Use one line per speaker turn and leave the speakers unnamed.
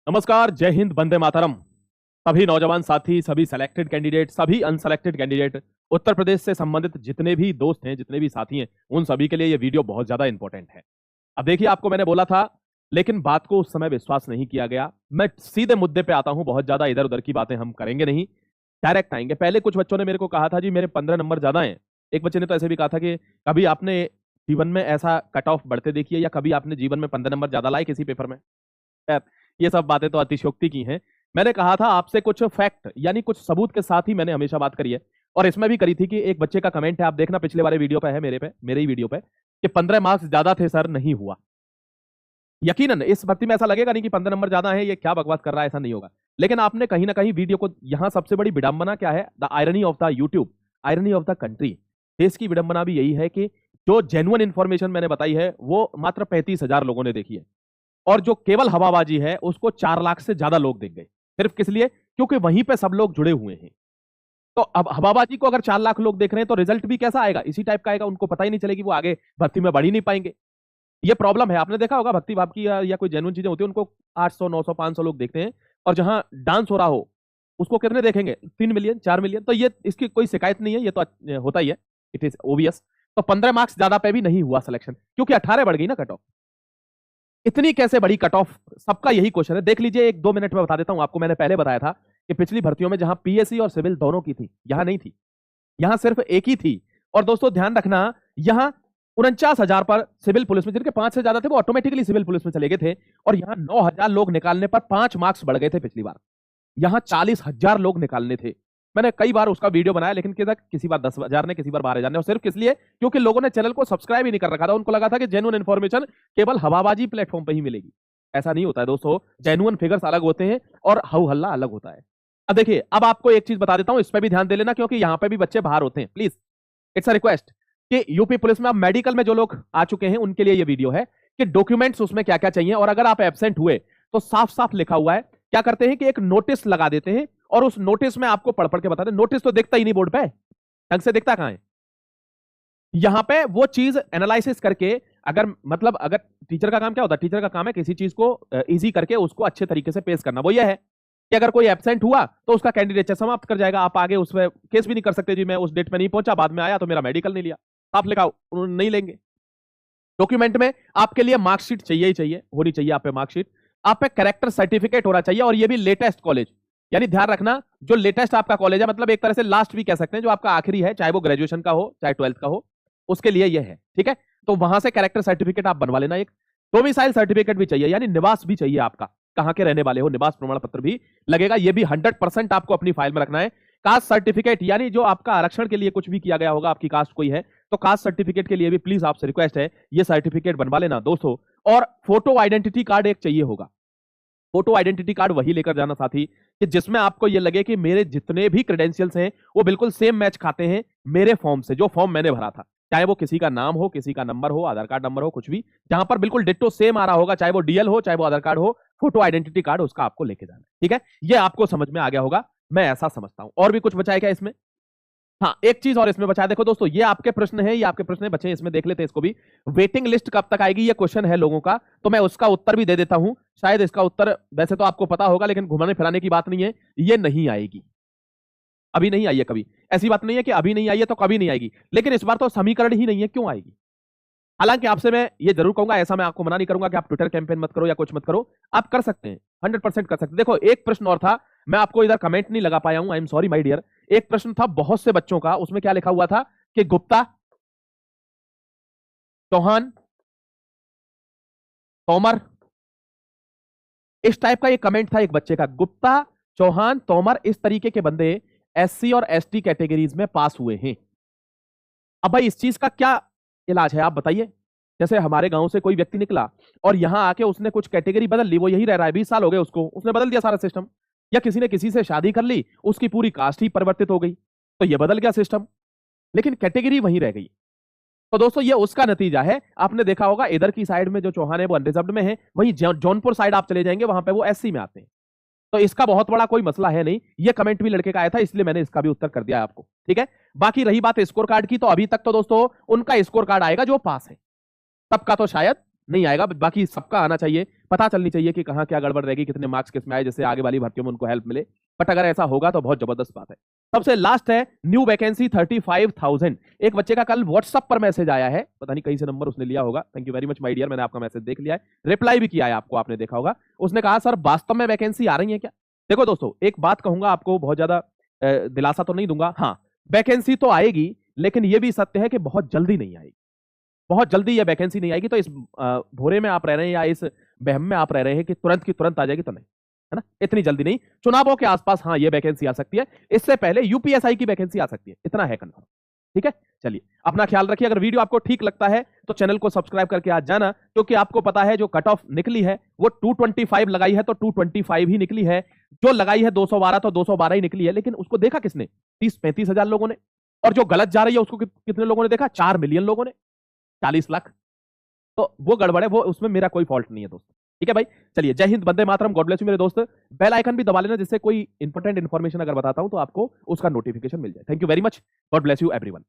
नमस्कार, जय हिंद, वंदे मातरम। सभी नौजवान साथी, सभी सेलेक्टेड कैंडिडेट, सभी अनसेलेक्टेड कैंडिडेट, उत्तर प्रदेश से संबंधित जितने भी दोस्त हैं, जितने भी साथी हैं, उन सभी के लिए ये वीडियो बहुत ज्यादा इंपॉर्टेंट है। अब देखिए, आपको मैंने बोला था, लेकिन बात को उस समय विश्वास नहीं किया गया। मैं सीधे मुद्दे पे आता हूं, बहुत ज्यादा इधर उधर की बातें हम करेंगे नहीं, डायरेक्ट आएंगे। पहले कुछ बच्चों ने मेरे को कहा था, जी मेरे 15 नंबर ज्यादा हैं। एक बच्चे ने तो ऐसे भी कहा था कि कभी आपने जीवन में ऐसा कट ऑफ बढ़ते देखिए, या कभी आपने जीवन में 15 नंबर ज्यादा लाए किसी पेपर में। ये सब बातें तो अतिशयोक्ति की हैं। मैंने कहा था आपसे कुछ फैक्ट यानी कुछ सबूत के साथ ही मैंने हमेशा बात करी है, और इसमें भी करी थी कि एक बच्चे का कमेंट है, आप देखना पिछले वाले वीडियो पे है, मेरे ही वीडियो पे, कि 15 मार्क्स ज्यादा थे सर, नहीं हुआ। यकीनन इस भर्ती में ऐसा लगेगा नहीं कि 15 नंबर ज्यादा है, ये क्या बकवास कर रहा है, ऐसा नहीं होगा। लेकिन आपने कहीं ना कहीं वीडियो को, यहां सबसे बड़ी विडंबना क्या है, the irony of the YouTube, irony of the country, देश की विडंबना भी यही है कि जो जेन्युइन इंफॉर्मेशन मैंने बताई है वो मात्र 35,000 लोगों ने देखी है, और जो केवल हवाबाजी है उसको 4 लाख से ज्यादा लोग देख गए। सिर्फ किस लिए? क्योंकि वहीं पे सब लोग जुड़े हुए हैं। तो अब हवाबाजी को अगर 4 लाख लोग देख रहे हैं तो रिजल्ट भी कैसा आएगा? इसी टाइप का आएगा। उनको पता ही नहीं चलेगी, वो आगे भर्ती में बढ़ ही नहीं पाएंगे। ये प्रॉब्लम है। आपने देखा होगा भक्ति भाव की या कोई जेन्युइन चीजें होती है, उनको 800 900 500 लोग देखते हैं, और जहां डांस हो रहा हो उसको कितने देखेंगे? 3 मिलियन 4 मिलियन। तो ये इसकी कोई शिकायत नहीं है, ये तो होता ही है, इट इज ओबियस। तो 15 मार्क्स ज्यादा पे भी नहीं हुआ सिलेक्शन, क्योंकि 18 बढ़ गई ना कट ऑफ। इतनी कैसे बड़ी कट ऑफ? सबका यही क्वेश्चन है। देख लीजिए, 1-2 मिनट में बता देता हूं आपको। मैंने पहले बताया था कि पिछली भर्तियों में जहां पीएससी और सिविल दोनों की थी, यहां नहीं थी, यहां सिर्फ एक ही थी। और दोस्तों ध्यान रखना, यहां 49,000 पर सिविल पुलिस में, जिनके 5 से ज्यादा थे वो ऑटोमेटिकली सिविल पुलिस में चले गए थे, और यहां 9,000 लोग निकालने पर 5 मार्क्स बढ़ गए थे पिछली बार। यहां 40,000 लोग निकालने थे। मैंने कई बार उसका वीडियो बनाया, लेकिन किसी बार 10,000 ने, किसी बार 12,000 ने, और सिर्फ किस लिए? क्योंकि लोगों ने चैनल को सब्सक्राइब ही नहीं कर रखा था। उनको लगा था कि जेन्युइन इन्फॉर्मेशन केवल हवाबाजी प्लेटफॉर्म पर ही मिलेगी। ऐसा नहीं होता है दोस्तों, जेन्युइन फिगर्स अलग होते हैं और हऊ हल्ला अलग होता है। अब देखिए, अब आपको एक चीज बता देता हूं, इस पर भी ध्यान दे लेना, क्योंकि यहां पे भी बच्चे बाहर होते हैं। प्लीज, इट्स अ रिक्वेस्ट कि यूपी पुलिस में अब मेडिकल में जो लोग आ चुके हैं उनके लिए ये वीडियो है कि डॉक्यूमेंट्स उसमें क्या क्या चाहिए। और अगर आप एब्सेंट हुए तो साफ साफ लिखा हुआ है। क्या करते हैं कि एक नोटिस लगा देते हैं, और उस नोटिस में आपको पढ़ पढ़ के बताते हैं। नोटिस तो दिखता ही नहीं बोर्ड पे, ढंग से दिखता कहां है? यहां पे वो चीज एनालिसिस करके, अगर टीचर का काम क्या होता है? टीचर का काम है किसी चीज को इजी करके उसको अच्छे तरीके से पेश करना। वो ये है कि अगर कोई एब्सेंट हुआ तो उसका कैंडिडेचर समाप्त कर जाएगा। आप आगे उस पर केस भी नहीं कर सकते, जी मैं उस डेट में नहीं पहुंचा, बाद में आया तो मेरा मेडिकल नहीं लिया। आप लिखा, उन्होंने नहीं लेंगे। डॉक्यूमेंट में आपके लिए मार्कशीट चाहिए ही चाहिए, होनी चाहिए आप पे मार्कशीट। आप पे कैरेक्टर सर्टिफिकेट होना चाहिए, और ये भी लेटेस्ट कॉलेज। यानी ध्यान रखना, जो लेटेस्ट आपका कॉलेज है, मतलब एक तरह से लास्ट भी कह सकते हैं, जो आपका आखिरी है, चाहे वो ग्रेजुएशन का हो चाहे 12th का हो, उसके लिए ये है। ठीक है, तो वहां से कैरेक्टर सर्टिफिकेट आप बनवा लेना। एक डोमिसाइल सर्टिफिकेट भी चाहिए, यानी निवास भी चाहिए आपका, कहां के रहने वाले हो, निवास प्रमाण पत्र भी लगेगा। ये भी 100% आपको अपनी फाइल में रखना है। कास्ट सर्टिफिकेट, यानी जो आपका आरक्षण के लिए कुछ भी किया गया होगा, आपकी कास्ट कोई है तो कास्ट सर्टिफिकेट के लिए भी प्लीज आपसे रिक्वेस्ट है, ये सर्टिफिकेट बनवा लेना दोस्तों। और फोटो आइडेंटिटी कार्ड एक चाहिए होगा। फोटो आइडेंटिटी कार्ड वही लेकर जाना साथी कि जिसमें आपको ये लगे कि मेरे जितने भी क्रेडेंशियल्स हैं वो बिल्कुल सेम मैच खाते हैं मेरे फॉर्म से, जो फॉर्म मैंने भरा था। चाहे वो किसी का नाम हो, किसी का नंबर हो, आधार कार्ड नंबर हो, कुछ भी, जहां पर बिल्कुल डिट्टो सेम आ रहा होगा, चाहे वो डीएल हो चाहे वो आधार कार्ड हो, फोटो आइडेंटिटी कार्ड उसका आपको लेके जाना है। ठीक है, ये आपको समझ में आ गया होगा, मैं ऐसा समझता हूं। और भी कुछ बचा है क्या इसमें? हाँ, एक चीज और इसमें बचा है। देखो दोस्तों, ये आपके प्रश्न है, ये आपके प्रश्न है, बच्चे इसमें देख लेते हैं इसको भी। वेटिंग लिस्ट कब तक आएगी, ये क्वेश्चन है लोगों का, तो मैं उसका उत्तर भी दे देता हूं। शायद इसका उत्तर वैसे तो आपको पता होगा, लेकिन घुमाने फिराने की बात नहीं है, ये नहीं आएगी। अभी नहीं आई है कभी। ऐसी बात नहीं है कि अभी नहीं आई है तो कभी नहीं आएगी, लेकिन इस बार तो समीकरण ही नहीं है, क्यों आएगी? हालांकि आपसे मैं ये जरूर कहूंगा, ऐसा मैं आपको मना नहीं करूंगा कि आप ट्विटर कैंपेन मत करो या कुछ मत करो, आप कर सकते हैं, 100% कर सकते हैं। देखो, एक प्रश्न और था, मैं आपको इधर कमेंट नहीं लगा पाया हूं, I am sorry my dear. एक प्रश्न था बहुत से बच्चों का, उसमें क्या लिखा हुआ था कि गुप्ता, चौहान, तोमर, इस टाइप का एक कमेंट था एक बच्चे का। गुप्ता, चौहान, तोमर, इस तरीके के बंदे एससी और एसटी कैटेगरीज में पास हुए हैं। अब भाई इस चीज का क्या इलाज है आप बताइए? जैसे हमारे गांव से कोई व्यक्ति निकला और यहां आके उसने कुछ कैटेगरी बदल ली, वो यही रह रहा है, 20 साल हो गए उसको, उसने बदल दिया सारा सिस्टम। या किसी ने किसी से शादी कर ली, उसकी पूरी कास्ट ही परिवर्तित हो गई, तो ये बदल गया सिस्टम, लेकिन कैटेगरी वहीं रह गई। तो दोस्तों ये उसका नतीजा है। आपने देखा होगा इधर की साइड में जो चौहान है वो अनरिजर्व्ड में है, वहीं जौनपुर साइड आप चले जाएंगे वहां पे वो एससी में आते हैं। तो इसका बहुत बड़ा कोई मसला है नहीं। ये कमेंट भी लड़के का आया था, इसलिए मैंने इसका भी उत्तर कर दिया आपको। ठीक है, बाकी रही बात स्कोर कार्ड की, तो अभी तक तो दोस्तों उनका स्कोर कार्ड आएगा जो पास है, सबका तो शायद नहीं आएगा, बाकी सबका आना चाहिए, पता चलनी चाहिए कि कहाँ क्या गड़बड़ रहेगी, कितने मार्क्स किस में आए, जिससे आगे वाली भर्तियों में उनको हेल्प मिले। बट अगर ऐसा होगा तो बहुत जबरदस्त बात है। सबसे लास्ट है न्यू वैकेंसी 35,000। एक बच्चे का कल व्हाट्सएप पर मैसेज आया है, पता नहीं कहीं से नंबर उसने लिया होगा। Thank you very much my dear, मैंने आपका मैसेज देख लिया है, रिप्लाई भी किया है आपको, आपने देखा होगा। उसने कहा सर वास्तव में वैकेंसी आ रही है क्या? देखो दोस्तों, एक बात कहूंगा आपको, बहुत ज्यादा दिलासा तो नहीं दूंगा, हाँ वैकेंसी तो आएगी, लेकिन यह भी सत्य है कि बहुत जल्दी नहीं आएगी। बहुत जल्दी यह वैकेंसी नहीं आएगी। तो इस भोरे में आप रह रहे हैं या इस बहम में आप रह रहे हैं कि तुरंत की तुरंत आ जाएगी, तो नहीं, है ना, इतनी जल्दी नहीं। चुनावों के आसपास हाँ ये वैकेंसी आ सकती है, इससे पहले यूपीएसआई की वैकेंसी आ सकती है, इतना है कंफर्म। ठीक है, चलिए अपना ख्याल रखिए। अगर वीडियो आपको ठीक लगता है तो चैनल को सब्सक्राइब करके आज जाना, क्योंकि आपको पता है जो कट ऑफ निकली है वो 225 लगाई है तो 225 ही निकली है, जो लगाई है 212 तो 212 ही निकली है। लेकिन उसको देखा किसने? 30-35 हजार लोगों ने। और जो गलत जा रही है उसको कितने लोगों ने देखा? 4 मिलियन लोगों ने, 40 लाख। तो वो गड़बड़ है, वो उसमें मेरा कोई फॉल्ट नहीं है दोस्त। ठीक है भाई, चलिए जय Hind, Vande Mataram, God bless you मेरे दोस्त। बेल आइकन भी दबा लेना, जिससे कोई इंपॉर्टेंट इंफॉर्मेशन अगर बताता हूं तो आपको उसका नोटिफिकेशन मिल जाए। Thank you very much, God bless you everyone.